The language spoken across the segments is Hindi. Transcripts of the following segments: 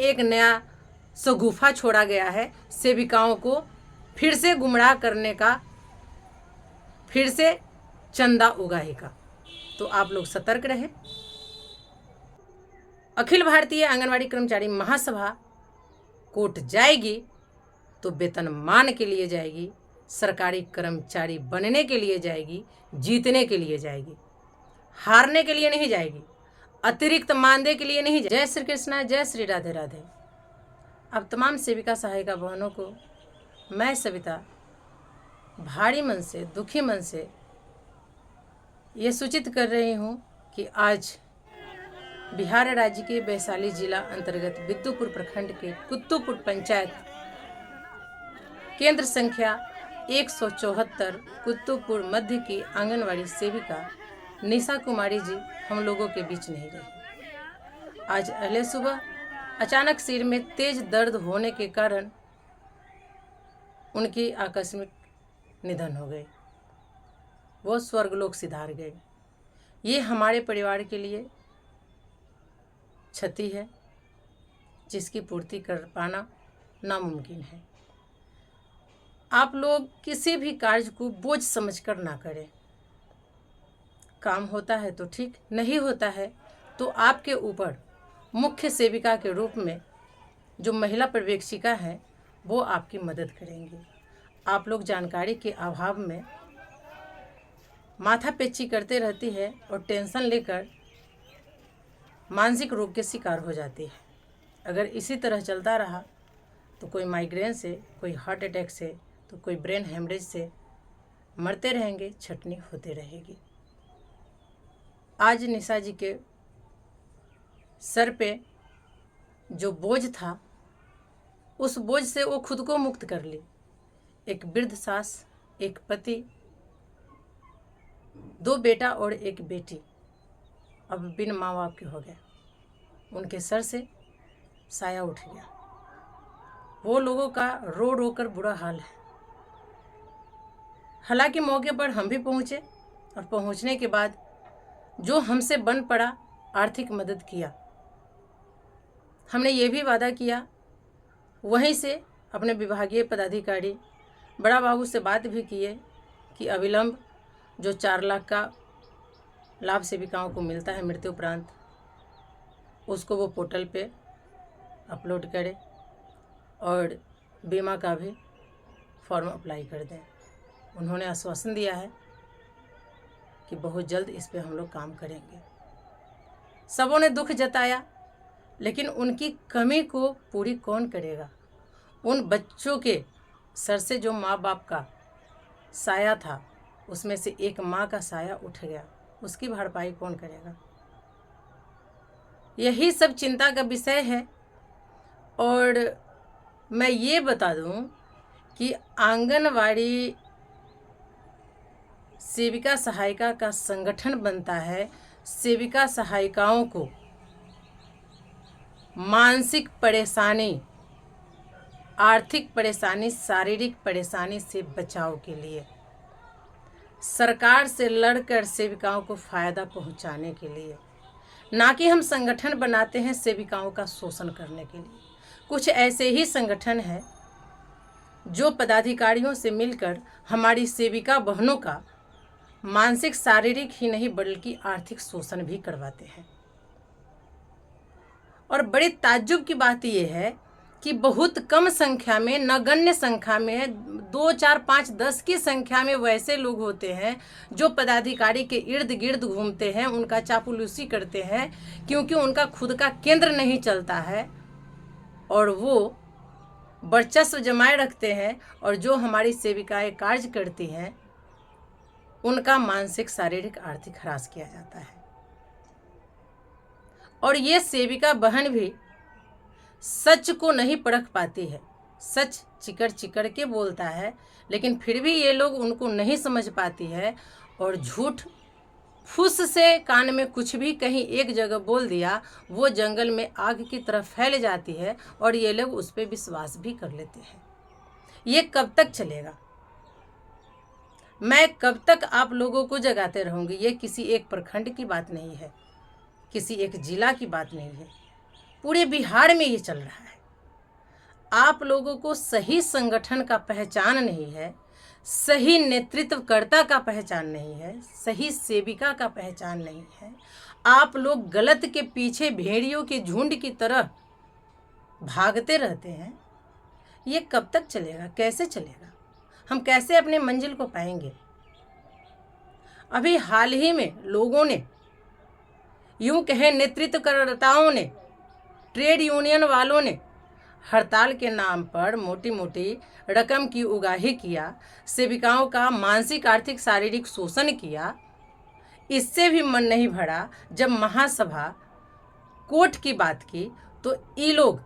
एक नया शगुफा छोड़ा गया है सेविकाओं को फिर से गुमराह करने का, फिर से चंदा उगाही का। तो आप लोग सतर्क रहें। अखिल भारतीय आंगनवाड़ी कर्मचारी महासभा कोर्ट जाएगी तो वेतनमान के लिए जाएगी, सरकारी कर्मचारी बनने के लिए जाएगी, जीतने के लिए जाएगी, हारने के लिए नहीं जाएगी, अतिरिक्त मानदेय के लिए नहीं। जय श्री कृष्णा, जय श्री राधे राधे। अब तमाम सेविका सहायिका बहनों को मैं सविता भारी मन से, दुखी मन से ये सूचित कर रही हूँ कि आज बिहार राज्य के वैशाली जिला अंतर्गत बिद्दुपुर प्रखंड के कुत्तुपुर पंचायत केंद्र संख्या 174 कुत्तुपुर मध्य की आंगनवाड़ी सेविका निशा कुमारी जी हम लोगों के बीच नहीं रही। आज अगले सुबह अचानक सिर में तेज दर्द होने के कारण उनकी आकस्मिक निधन हो गई। वो स्वर्गलोक सिधार गए। ये हमारे परिवार के लिए क्षति है जिसकी पूर्ति कर पाना नामुमकिन है। आप लोग किसी भी कार्य को बोझ समझकर ना करें। काम होता है तो ठीक, नहीं होता है तो आपके ऊपर मुख्य सेविका के रूप में जो महिला पर्यवेक्षिका है वो आपकी मदद करेंगी। आप लोग जानकारी के अभाव में माथापेची करते रहती है और टेंशन लेकर मानसिक रोग के शिकार हो जाती है। अगर इसी तरह चलता रहा तो कोई माइग्रेन से, कोई हार्ट अटैक से, तो कोई ब्रेन हेमरेज से मरते रहेंगे, छटनी होती रहेगी। आज निशा जी के सर पे जो बोझ था उस बोझ से वो खुद को मुक्त कर ली। एक वृद्ध सास, एक पति, 2 बेटा और 1 बेटी अब बिन माँ बाप के हो गए। उनके सर से साया उठ गया। वो लोगों का रो रो कर बुरा हाल है। हालांकि मौके पर हम भी पहुँचे और पहुँचने के बाद जो हमसे बन पड़ा आर्थिक मदद किया। हमने ये भी वादा किया, वहीं से अपने विभागीय पदाधिकारी बड़ा बाबू से बात भी किए कि अविलंब जो 4 लाख का लाभ सेविकाओं को मिलता है मृत्यु उपरांत, उसको वो पोर्टल पे अपलोड करें और बीमा का भी फॉर्म अप्लाई कर दें। उन्होंने आश्वासन दिया है कि बहुत जल्द इस पे हम लोग काम करेंगे। सबों ने दुख जताया, लेकिन उनकी कमी को पूरी कौन करेगा? उन बच्चों के सर से जो माँ बाप का साया था उसमें से एक माँ का साया उठ गया, उसकी भरपाई कौन करेगा? यही सब चिंता का विषय है। और मैं ये बता दूं कि आंगनवाड़ी सेविका सहायिका का संगठन बनता है सेविका सहायिकाओं को मानसिक परेशानी, आर्थिक परेशानी, शारीरिक परेशानी से बचाव के लिए, सरकार से लड़कर सेविकाओं को फ़ायदा पहुंचाने के लिए, ना कि हम संगठन बनाते हैं सेविकाओं का शोषण करने के लिए। कुछ ऐसे ही संगठन हैं जो पदाधिकारियों से मिलकर हमारी सेविका बहनों का मानसिक, शारीरिक ही नहीं बल्कि आर्थिक शोषण भी करवाते हैं। और बड़ी ताज्जुब की बात यह है कि बहुत कम संख्या में, नगण्य संख्या में, 2, 4, 5, 10 की संख्या में वैसे लोग होते हैं जो पदाधिकारी के इर्द गिर्द घूमते हैं, उनका चापलूसी करते हैं, क्योंकि उनका खुद का केंद्र नहीं चलता है और वो वर्चस्व जमाए रखते हैं। और जो हमारी सेविकाएं कार्य करती हैं उनका मानसिक, शारीरिक, आर्थिक ह्रास किया जाता है। और ये सेविका बहन भी सच को नहीं परख पाती है। सच चिकड़ चिकड़ के बोलता है, लेकिन फिर भी ये लोग उनको नहीं समझ पाती है और झूठ फुस से कान में कुछ भी कहीं एक जगह बोल दिया, वो जंगल में आग की तरह फैल जाती है और ये लोग उस पर विश्वास भी कर लेते हैं। ये कब तक चलेगा? मैं कब तक आप लोगों को जगाते रहूँगी? ये किसी एक प्रखंड की बात नहीं है, किसी एक जिला की बात नहीं है, पूरे बिहार में ये चल रहा है। आप लोगों को सही संगठन का पहचान नहीं है, सही नेतृत्वकर्ता का पहचान नहीं है, सही सेविका का पहचान नहीं है। आप लोग गलत के पीछे भेड़ियों के झुंड की तरह भागते रहते हैं। ये कब तक चलेगा, कैसे चलेगा? हम कैसे अपने मंजिल को पाएंगे? अभी हाल ही में लोगों ने, यूं कहें नेतृत्वकर्ताओं ने, ट्रेड यूनियन वालों ने हड़ताल के नाम पर मोटी मोटी रकम की उगाही किया, सेविकाओं का मानसिक आर्थिक शारीरिक शोषण किया। इससे भी मन नहीं भरा जब महासभा कोर्ट की बात की तो ये लोग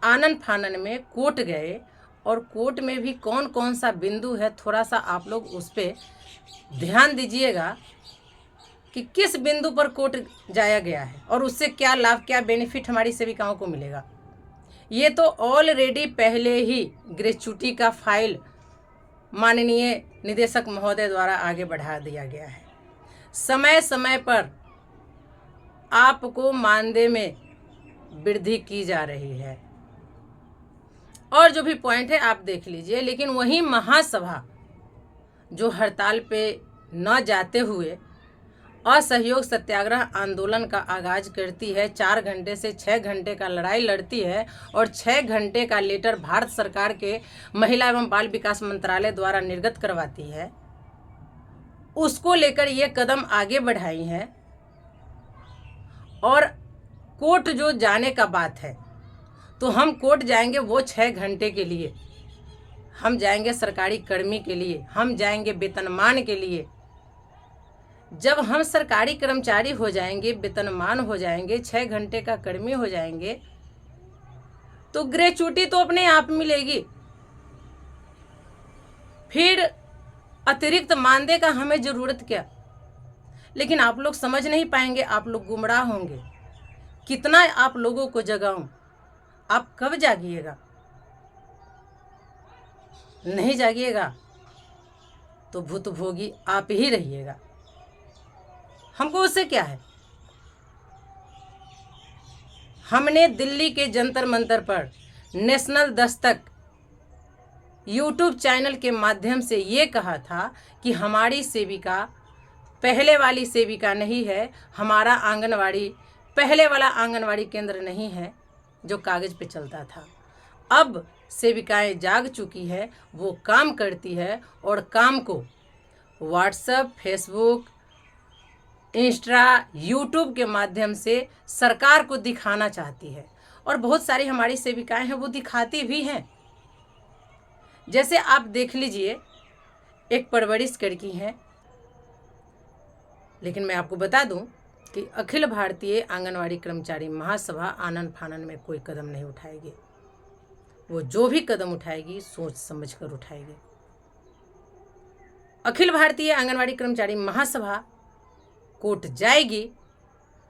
आनन फानन में कोर्ट गए, और कोर्ट में भी कौन कौन सा बिंदु है थोड़ा सा आप लोग उस पर ध्यान दीजिएगा कि किस बिंदु पर कोर्ट जाया गया है और उससे क्या लाभ, क्या बेनिफिट हमारी सेविकाओं को मिलेगा। ये तो ऑलरेडी पहले ही ग्रेच्युटी का फाइल माननीय निदेशक महोदय द्वारा आगे बढ़ा दिया गया है। समय समय पर आपको मानदेय में वृद्धि की जा रही है, और जो भी पॉइंट है आप देख लीजिए। लेकिन वही महासभा जो हड़ताल पे न जाते हुए असहयोग सत्याग्रह आंदोलन का आगाज करती है, 4 घंटे से 6 घंटे का लड़ाई लड़ती है, और 6 घंटे का लेटर भारत सरकार के महिला एवं बाल विकास मंत्रालय द्वारा निर्गत करवाती है, उसको लेकर ये कदम आगे बढ़ाई हैं। और कोर्ट जो जाने का बात है, तो हम कोर्ट जाएंगे वो 6 घंटे के लिए, हम जाएंगे सरकारी कर्मी के लिए, हम जाएंगे वेतनमान के लिए। जब हम सरकारी कर्मचारी हो जाएंगे, वेतनमान हो जाएंगे, 6 घंटे का कर्मी हो जाएंगे, तो ग्रेच्युटी तो अपने आप मिलेगी। फिर अतिरिक्त मानदेय का हमें जरूरत क्या? लेकिन आप लोग समझ नहीं पाएंगे, आप लोग गुमराह होंगे। कितना आप लोगों को जगाऊं? आप कब जागिएगा? नहीं जागिएगा तो भूतभोगी आप ही रहिएगा। हमको उससे क्या है? हमने दिल्ली के जंतर मंतर पर नेशनल दस्तक यूट्यूब चैनल के माध्यम से ये कहा था कि हमारी सेविका पहले वाली सेविका नहीं है, हमारा आंगनवाड़ी पहले वाला आंगनवाड़ी केंद्र नहीं है जो कागज पे चलता था। अब सेविकाएं जाग चुकी है, वो काम करती है, और काम को व्हाट्सएप, फेसबुक, इंस्टा, यूट्यूब के माध्यम से सरकार को दिखाना चाहती है। और बहुत सारी हमारी सेविकाएं हैं वो दिखाती भी हैं। जैसे आप देख लीजिए, एक परवरिश करकी हैं, लेकिन मैं आपको बता दूं कि अखिल भारतीय आंगनवाड़ी कर्मचारी महासभा आनन फानन में कोई कदम नहीं उठाएगी। वो जो भी कदम उठाएगी सोच समझ कर उठाएगी। अखिल भारतीय आंगनवाड़ी कर्मचारी महासभा कोर्ट जाएगी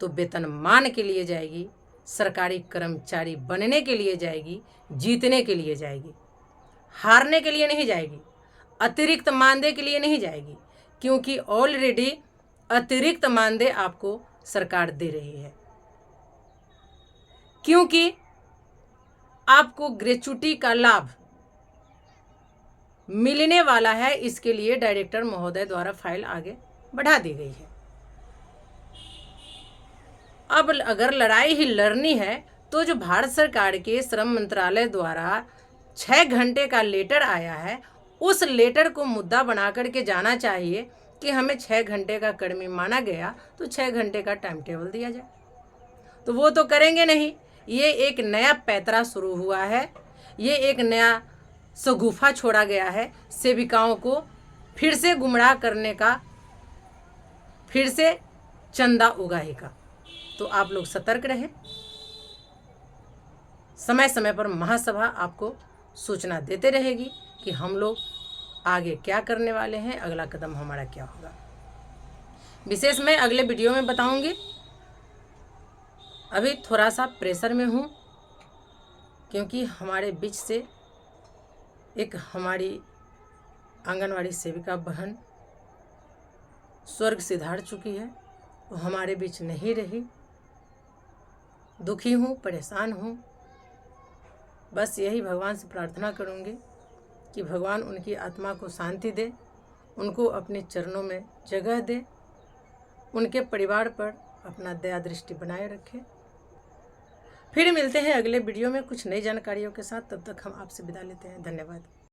तो वेतनमान के लिए जाएगी, सरकारी कर्मचारी बनने के लिए जाएगी, जीतने के लिए जाएगी, हारने के लिए नहीं जाएगी, अतिरिक्त मानदेय के लिए नहीं जाएगी, क्योंकि ऑलरेडी अतिरिक्त मानदेय आपको सरकार दे रही है। क्योंकि आपको ग्रेच्युटी का लाभ मिलने वाला है, इसके लिए डायरेक्टर महोदय द्वारा फाइल आगे बढ़ा दी गई है। अब अगर लड़ाई ही लड़नी है तो जो भारत सरकार के श्रम मंत्रालय द्वारा 6 घंटे का लेटर आया है, उस लेटर को मुद्दा बना करके जाना चाहिए कि हमें 6 घंटे का कर्मी माना गया तो 6 घंटे का टाइम टेबल दिया जाए। तो वो तो करेंगे नहीं। ये एक नया पैतरा शुरू हुआ है, ये एक नया शगुफा छोड़ा गया है सेविकाओं को फिर से गुमराह करने का, फिर से चंदा उगाही का। तो आप लोग सतर्क रहें। समय समय पर महासभा आपको सूचना देते रहेगी कि हम लोग आगे क्या करने वाले हैं, अगला कदम हमारा क्या होगा। विशेष मैं अगले वीडियो में बताऊंगी। अभी थोड़ा सा प्रेशर में हूँ, क्योंकि हमारे बीच से एक हमारी आंगनवाड़ी सेविका बहन स्वर्ग सिधार चुकी है, वो हमारे बीच नहीं रही। दुखी हूँ, परेशान हूँ। बस यही भगवान से प्रार्थना करूँगी कि भगवान उनकी आत्मा को शांति दे, उनको अपने चरणों में जगह दे, उनके परिवार पर अपना दया दृष्टि बनाए रखे। फिर मिलते हैं अगले वीडियो में कुछ नई जानकारियों के साथ। तब तक हम आपसे विदा लेते हैं। धन्यवाद।